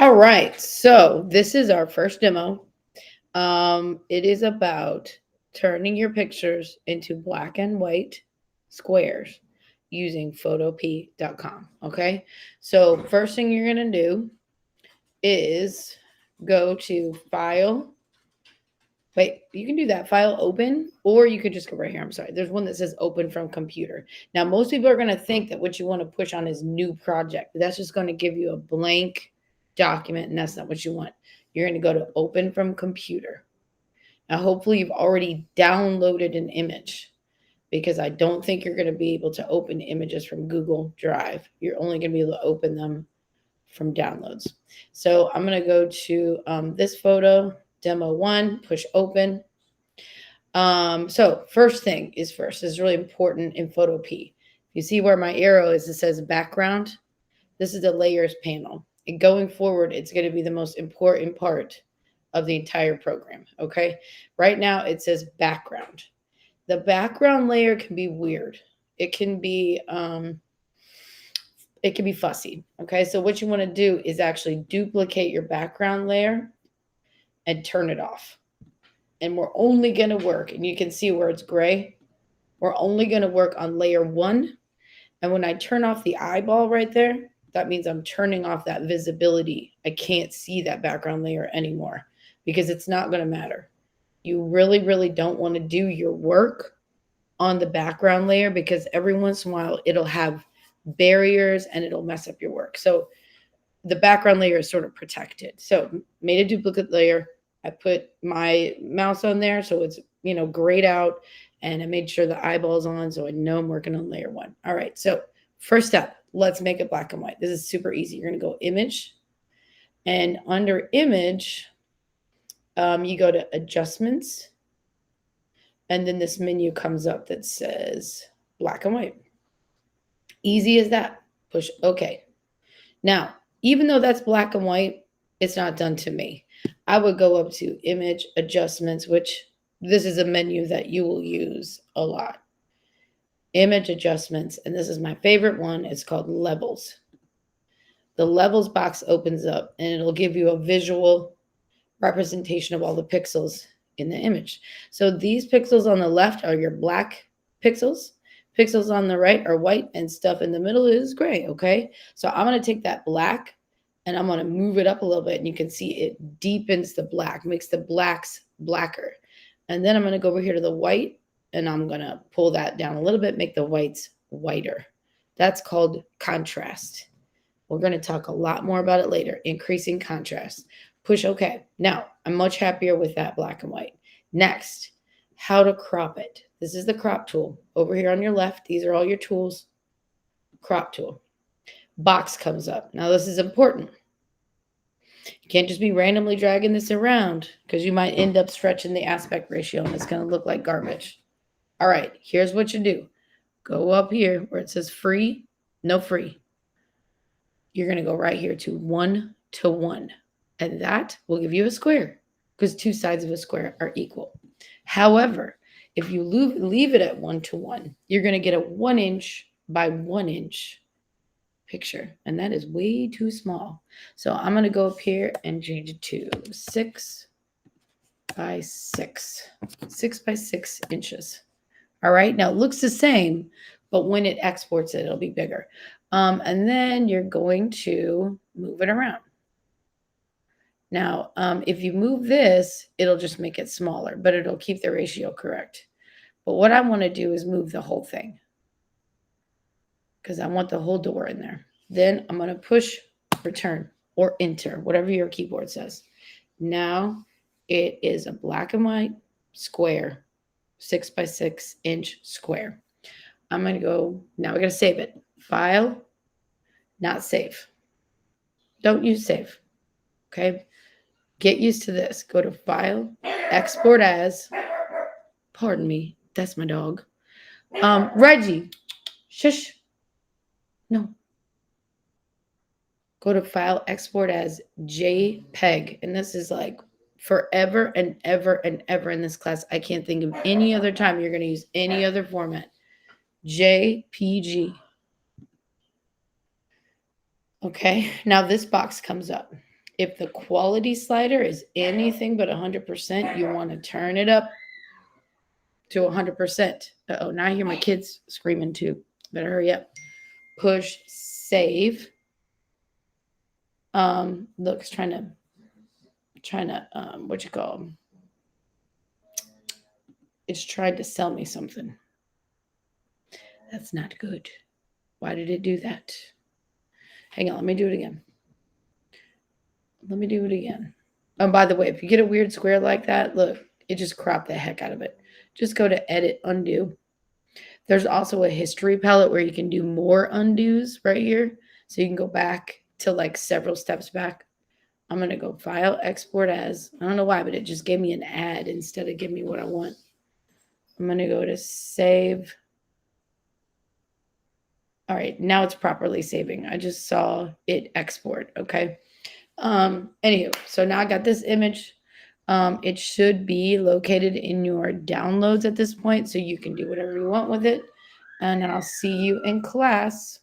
All right, so this is our first demo. It is about turning your pictures into black and white squares using photop.com. Okay, so first thing you're gonna do is go to File. Wait, you can do that. File open, or you could just go right here. I'm sorry. There's one that says open from computer. Now, most people are going to think that what you want to push on is new project. That's just going to give you a blank document, and that's not what you want. You're going to go to open from computer. Now, hopefully, you've already downloaded an image because I don't think you're going to be able to open images from Google Drive. You're only going to be able to open them from downloads. So I'm going to go to this photo. Demo 1, push open. So first thing is first. This is really important in Photop. You see where my arrow is, it says background. This is the layers panel. And going forward, it's going to be the most important part of the entire program. Okay. Right now it says background. The background layer can be weird. It can be fussy. Okay. So what you want to do is actually duplicate your background layer and turn it off. And we're only going to work, and you can see where it's gray, we're only going to work on layer 1. And when I turn off the eyeball right there, that means I'm turning off that visibility. I can't see that background layer anymore because it's not going to matter. You really, really don't want to do your work on the background layer because every once in a while it'll have barriers and it'll mess up your work. So the background layer is sort of protected. So made a duplicate layer. I put my mouse on there so it's, grayed out, and I made sure the eyeball's on so I know I'm working on layer 1. All right, so first step, let's make it black and white. This is super easy. You're going to go image, and under image, you go to adjustments, and then this menu comes up that says black and white. Easy as that. Push OK. Now, even though that's black and white, it's not done to me. I would go up to image adjustments, which this is a menu that you will use a lot. Image adjustments, and this is my favorite one. It's called levels. The levels box opens up and it'll give you a visual representation of all the pixels in the image. So these pixels on the left are your black pixels. Pixels on the right are white, and stuff in the middle is gray, okay? So I'm going to take that black and I'm going to move it up a little bit, and you can see it deepens the black, makes the blacks blacker. And then I'm going to go over here to the white, and I'm going to pull that down a little bit, make the whites whiter. That's called contrast. We're going to talk a lot more about it later, increasing contrast. Push OK. Now, I'm much happier with that black and white. Next, how to crop it. This is the crop tool. Over here on your left, these are all your tools. Crop tool. Box comes up. Now, this is important. You can't just be randomly dragging this around because you might end up stretching the aspect ratio and it's going to look like garbage. All right, here's what you do. Go up here where it says free, no free. You're going to go right here to 1 to 1. And that will give you a square because two sides of a square are equal. However, if you leave it at 1 to 1, you're going to get a 1 inch by 1 inch picture, and that is way too small. So I'm going to go up here and change it to 6 by 6, 6 by 6 inches. All right, now it looks the same, but when it exports it, it'll be bigger. And then you're going to move it around. Now, if you move this, it'll just make it smaller, but it'll keep the ratio correct. But what I want to do is move the whole thing because I want the whole door in there. Then I'm going to push return or enter, whatever your keyboard says. Now it is a black and white square, 6 by 6 inch square. I'm going to go, now we're going to save it. File, not save. Don't use save. Okay. Get used to this. Go to File, Export As. Pardon me. That's my dog. Reggie. Shush. No. Go to File, Export As JPEG. And this is like forever and ever and ever in this class. I can't think of any other time you're going to use any other format. JPG. Okay. Now this box comes up. if the quality slider is anything but 100%, you want to turn it up to 100%. Uh-oh, now I hear my kids screaming too. Better hurry up. Push save. Look, it's trying to what you call them? It's trying to sell me something. That's not good. Why did it do that? Hang on, let me do it again. Oh, by the way, if you get a weird square like that, look, it just cropped the heck out of it. Just go to edit, undo. There's also a history palette where you can do more undos right here. So you can go back to like several steps back. I'm going to go file, export as. I don't know why, but it just gave me an ad instead of giving me what I want. I'm going to go to save. All right, now it's properly saving. I just saw it export, okay? Anywho, so now I got this image. It should be located in your downloads at this point, so you can do whatever you want with it. And I'll see you in class.